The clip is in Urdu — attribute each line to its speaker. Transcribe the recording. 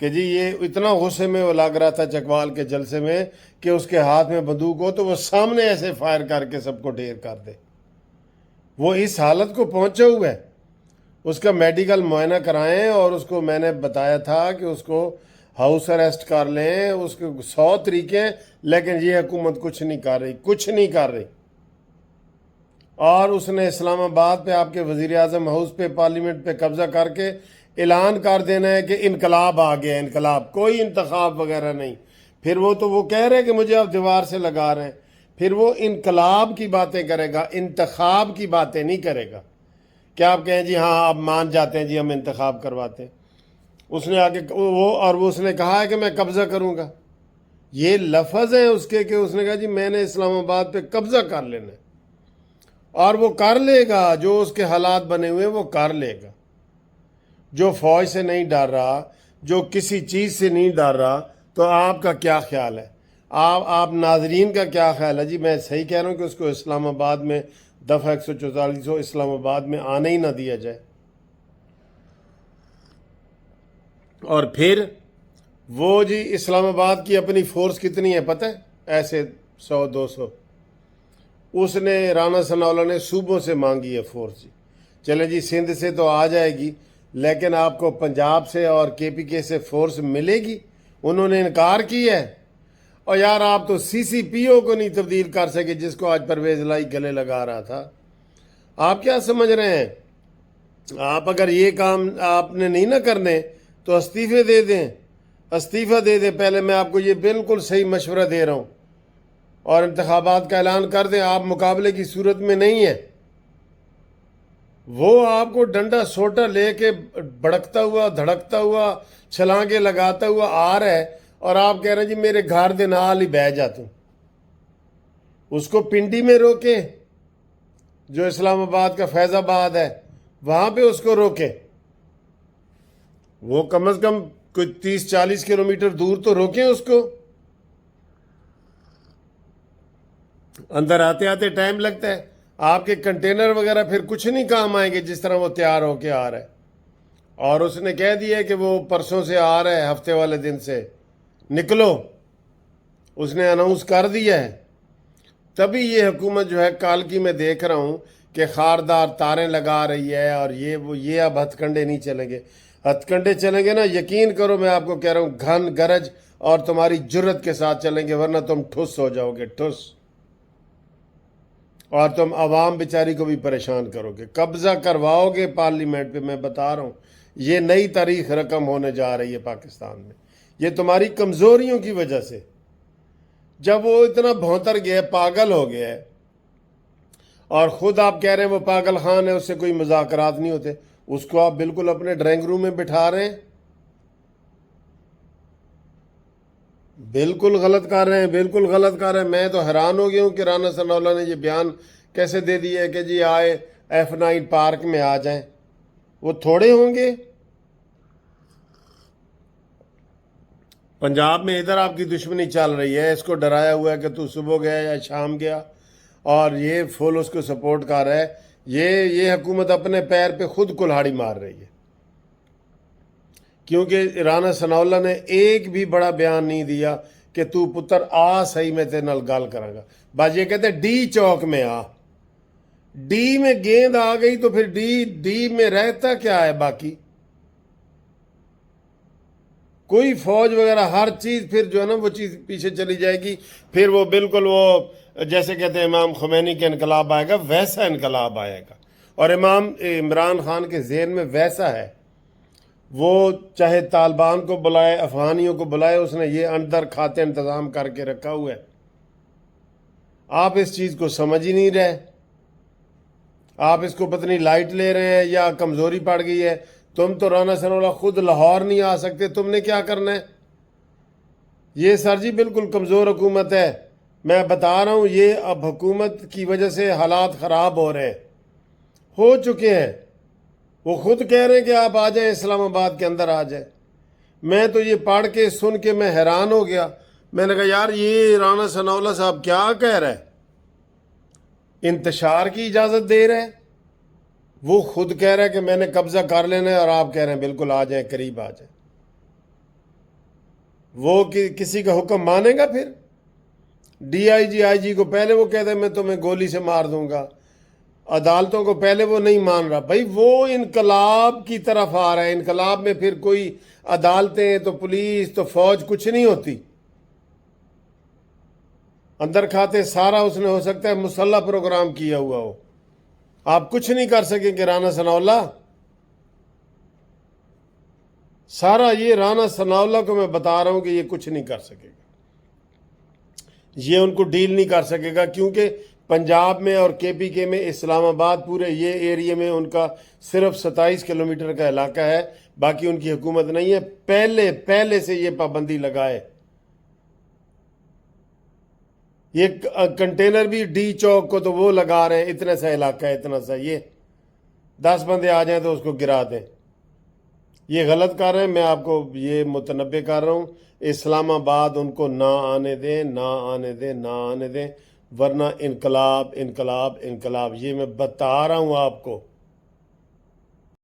Speaker 1: کہ جی یہ اتنا غصے میں وہ لگ رہا تھا چکوال کے جلسے میں کہ اس کے ہاتھ میں بندوق ہو تو وہ سامنے ایسے فائر کر کے سب کو ڈھیر کر دے. وہ اس حالت کو پہنچا ہوا ہے. اس کا میڈیکل معائنہ کرائیں، اور اس کو میں نے بتایا تھا کہ اس کو ہاؤس اریسٹ کر لیں، اس کے 100 طریقے ہیں، لیکن یہ حکومت کچھ نہیں کر رہی، کچھ نہیں کر رہی. اور اس نے اسلام آباد پہ، آپ کے وزیر اعظم ہاؤس پہ، پارلیمنٹ پہ قبضہ کر کے اعلان کر دینا ہے کہ انقلاب آ گیا، انقلاب، کوئی انتخاب وغیرہ نہیں. پھر وہ کہہ رہے ہیں کہ مجھے آپ دیوار سے لگا رہے ہیں. پھر وہ انقلاب کی باتیں کرے گا، انتخاب کی باتیں نہیں کرے گا. کیا آپ کہیں جی ہاں آپ مان جاتے ہیں جی ہم انتخاب کرواتے ہیں. اس نے آگے اس نے کہا ہے کہ میں قبضہ کروں گا. یہ لفظ ہیں اس کے کہ اس نے کہا جی میں نے اسلام آباد پہ قبضہ کر لینا ہے، اور وہ کر لے گا. جو اس کے حالات بنے ہوئے وہ کر لے گا. جو فوج سے نہیں ڈر رہا، جو کسی چیز سے نہیں ڈر رہا، تو آپ کا کیا خیال ہے؟ آپ ناظرین کا کیا خیال ہے؟ جی میں صحیح کہہ رہا ہوں کہ اس کو اسلام آباد میں دفعہ 144 اسلام آباد میں آنے ہی نہ دیا جائے. اور پھر وہ جی اسلام آباد کی اپنی فورس کتنی ہے پتہ ہے؟ ایسے 100-200. اس نے رانا ثناء اللہ نے صوبوں سے مانگی ہے فورس. جی چلیں جی سندھ سے تو آ جائے گی، لیکن آپ کو پنجاب سے اور KPK سے فورس ملے گی؟ انہوں نے انکار کیا ہے. اور یار آپ تو CCPO کو نہیں تبدیل کر سکے، جس کو آج پرویز الہی گلے لگا رہا تھا. آپ کیا سمجھ رہے ہیں؟ آپ اگر یہ کام آپ نے نہیں نہ کرنے تو استعفے دے دیں، استعفیٰ دے دیں. پہلے میں آپ کو یہ بالکل صحیح مشورہ دے رہا ہوں، اور انتخابات کا اعلان کر دیں. آپ مقابلے کی صورت میں نہیں ہیں. وہ آپ کو ڈنڈا سوٹا لے کے بڑکتا ہوا، دھڑکتا ہوا، چھلانگے لگاتا ہوا آ رہا ہے، اور آپ کہہ رہے ہیں جی میرے گھر دے نال ہی بہ جاتا ہوں. اس کو پنڈی میں روکیں، جو اسلام آباد کا فیض آباد ہے، وہاں پہ اس کو روکیں. وہ کم از کم کوئی 30-40 کلومیٹر دور تو روکیں اس کو. اندر آتے آتے ٹائم لگتا ہے. آپ کے کنٹینر وغیرہ پھر کچھ نہیں کام آئیں گے جس طرح وہ تیار ہو کے آ رہا ہے. اور اس نے کہہ دیا کہ وہ پرسوں سے آ رہا ہے، ہفتے والے دن سے نکلو. اس نے اناؤنس کر دیا ہے. تبھی یہ حکومت جو ہے کالکی میں دیکھ رہا ہوں کہ خاردار تاریں لگا رہی ہے، اور یہ اب ہتھ کنڈے نہیں چلیں گے. ہتھ کنڈے چلیں گے نا، یقین کرو میں آپ کو کہہ رہا ہوں، گھن گرج اور تمہاری جرت کے ساتھ چلیں گے، ورنہ تم ٹھس ہو جاؤ گے، ٹھس. اور تم عوام بیچاری کو بھی پریشان کرو گے. قبضہ کرواؤ گے پارلیمنٹ پہ. میں بتا رہا ہوں یہ نئی تاریخ رقم ہونے جا رہی ہے پاکستان میں. یہ تمہاری کمزوریوں کی وجہ سے. جب وہ اتنا بھونتر گیا ہے، پاگل ہو گیا ہے، اور خود آپ کہہ رہے ہیں وہ پاگل خان ہے، اس سے کوئی مذاکرات نہیں ہوتے، اس کو آپ بالکل اپنے ڈرائنگ روم میں بٹھا رہے ہیں. بالکل غلط کر رہے ہیں، بالکل غلط کر رہے ہیں. میں تو حیران ہو گیا ہوں کہ رانا ثناء اللہ نے یہ بیان کیسے دے دیا ہے کہ جی آئے F9 پارک میں آ جائیں. وہ تھوڑے ہوں گے. پنجاب میں ادھر آپ کی دشمنی چل رہی ہے، اس کو ڈرایا ہوا ہے کہ تو صبح گیا یا شام گیا، اور یہ فل اس کو سپورٹ کر رہا ہے. یہ حکومت اپنے پیر پہ خود کلہاڑی مار رہی ہے، کیونکہ رانا ثناء اللہ نے ایک بھی بڑا بیان نہیں دیا کہ تو پتر آ صحیح میں تیرے نال گل کراں گا. بس یہ کہتے ہیں ڈی چوک میں آ. ڈی میں گیند آ گئی تو پھر ڈی میں رہتا کیا ہے باقی؟ کوئی فوج وغیرہ، ہر چیز پھر جو ہے نا وہ چیز پیچھے چلی جائے گی. پھر وہ بالکل وہ جیسے کہتے ہیں امام خمینی کے انقلاب آئے گا، ویسا انقلاب آئے گا. اور امام عمران خان کے ذہن میں ویسا ہے. وہ چاہے طالبان کو بلائے، افغانیوں کو بلائے، اس نے یہ اندر کھاتے انتظام کر کے رکھا ہوا ہے. آپ اس چیز کو سمجھ ہی نہیں رہے. آپ اس کو پتہ نہیں لائٹ لے رہے ہیں یا کمزوری پڑ گئی ہے. تم تو رانا ثناء اللہ خود لاہور نہیں آ سکتے، تم نے کیا کرنا ہے؟ یہ سر جی بالکل کمزور حکومت ہے. میں بتا رہا ہوں یہ اب حکومت کی وجہ سے حالات خراب ہو رہے ہیں، ہو چکے ہیں. وہ خود کہہ رہے ہیں کہ آپ آ جائیں، اسلام آباد کے اندر آ جائیں. میں تو یہ پڑھ کے سن کے میں حیران ہو گیا. میں نے کہا یار یہ رانا ثناء اللہ صاحب کیا کہہ رہے ہیں؟ انتشار کی اجازت دے رہے ہیں. وہ خود کہہ رہے ہیں کہ میں نے قبضہ کر لینا ہے، اور آپ کہہ رہے ہیں بالکل آ جائیں، قریب آ جائیں. وہ کسی کا حکم مانے گا پھر؟ ڈی آئی جی آئی جی کو پہلے وہ کہتے ہیں میں تمہیں گولی سے مار دوں گا، عدالتوں کو پہلے وہ نہیں مان رہا. بھائی وہ انقلاب کی طرف آ رہا ہے. انقلاب میں پھر کوئی عدالتیں تو پولیس تو فوج کچھ نہیں ہوتی. اندر کھاتے سارا اس نے ہو سکتا ہے مسلح پروگرام کیا ہوا ہو. آپ کچھ نہیں کر سکیں کہ رانا ثناء اللہ سارا یہ رانا ثناء اللہ کو میں بتا رہا ہوں کہ یہ کچھ نہیں کر سکے گا. یہ ان کو ڈیل نہیں کر سکے گا کیونکہ پنجاب میں اور کے پی کے میں اسلام آباد پورے یہ ایریے میں ان کا صرف 27 کلومیٹر کا علاقہ ہے، باقی ان کی حکومت نہیں ہے. پہلے سے یہ پابندی لگائے. یہ کنٹینر بھی ڈی چوک کو تو وہ لگا رہے ہیں، اتنا سا علاقہ ہے، اتنا سا، یہ 10 بندے آ جائیں تو اس کو گرا دیں. یہ غلط کر رہے ہیں. میں آپ کو یہ متنبع کر رہا ہوں، اسلام آباد ان کو نہ آنے دیں، نہ آنے دیں، نہ آنے دیں، ورنہ انقلاب انقلاب انقلاب. یہ میں بتا رہا ہوں آپ کو.